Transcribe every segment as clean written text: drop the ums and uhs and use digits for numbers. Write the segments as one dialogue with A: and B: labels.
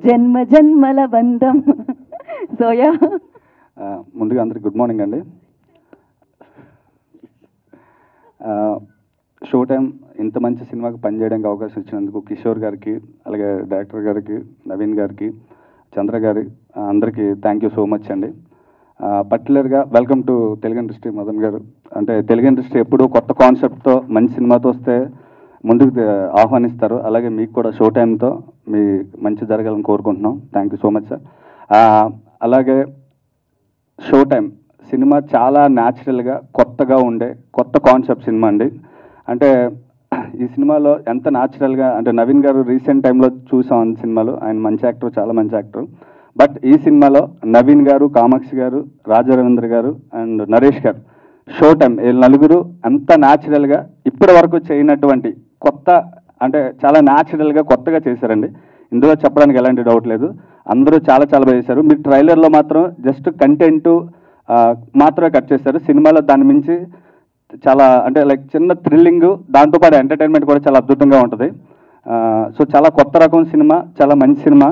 A: జన్మ జన్మల బంధం. సో యా,
B: ముందుగా అందరికి గుడ్ మార్నింగ్ అండి. షో టైం ఇంత మంచి సినిమాకి పనిచేయడానికి అవకాశం ఇచ్చినందుకు కిషోర్ గారికి, అలాగే డైరెక్టర్ గారికి, నవీన్ గారికి, చంద్ర గారి అందరికీ థ్యాంక్ యూ సో మచ్ అండి. పర్టికులర్గా welcome to Telugu industry Madan గారు. అంటే తెలుగు ఇండస్ట్రీ ఎప్పుడూ కొత్త కాన్సెప్ట్తో మంచి సినిమాతో వస్తే ముందుకు ఆహ్వానిస్తారు. అలాగే మీకు కూడా షో టైంతో మీ మంచి జరగాలని కోరుకుంటున్నాం. Thank you so much sir. అలాగే షో టైం సినిమా చాలా న్యాచురల్గా కొత్తగా ఉండే కొత్త కాన్సెప్ట్ సినిమా అండి. అంటే ఈ సినిమాలో ఎంత న్యాచురల్గా, అంటే నవీన్ గారు రీసెంట్ టైంలో చూసాం సినిమాలో, ఆయన మంచి యాక్టర్, చాలా మంచి యాక్టర్. బట్ ఈ సినిమాలో నవీన్ గారు, కామాక్షి గారు, రాజా రవీంద్ర గారు అండ్ నరేష్ గారు, షో టైం వీళ్ళు నలుగురు అంత న్యాచురల్గా ఇప్పటి వరకు చేయనటువంటి కొత్త, అంటే చాలా న్యాచురల్గా కొత్తగా చేశారండి. ఇందులో చెప్పడానికి ఎలాంటి డౌట్ లేదు. అందరూ చాలా చాలా బాగా చేశారు. మీరు ట్రైలర్లో మాత్రం జస్ట్ కంటెంట్ మాత్రమే కట్ చేశారు. సినిమాలో దాని మించి చాలా, అంటే లైక్ చిన్న థ్రిల్లింగ్, దాంతోపాటు ఎంటర్టైన్మెంట్ కూడా చాలా అద్భుతంగా ఉంటుంది. సో చాలా కొత్త రకం సినిమా, చాలా మంచి సినిమా.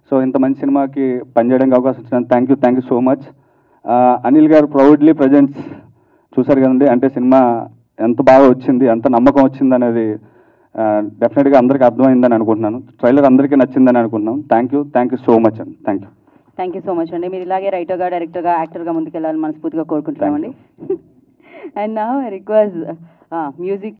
B: సో ఇంత మంచి సినిమాకి పనిచేయడానికి అవకాశం ఇచ్చినందుకు thank you so much. Anil గారు ప్రౌడ్లీ ప్రజెంట్స్ చూశారు కదండి. అంటే సినిమా ఎంత బాగా వచ్చింది, ఎంత నమ్మకం వచ్చింది అనేది డెఫినెట్గా అందరికీ అర్థమైందని అనుకుంటున్నాను. ట్రైలర్ అందరికీ నచ్చిందని అనుకుంటున్నాను. థ్యాంక్ యూ సో మచ్ అండి.
A: థ్యాంక్ యూ సో మచ్ అండి. మీరు ఇలాగే రైటర్గా, డైరెక్టర్గా, యాక్టర్గా ముందుకెళ్ళాలని మనస్ఫూర్తిగా కోరుకుంటున్నామండి. అండ్ నా రిక్వెస్ట్ మ్యూజిక్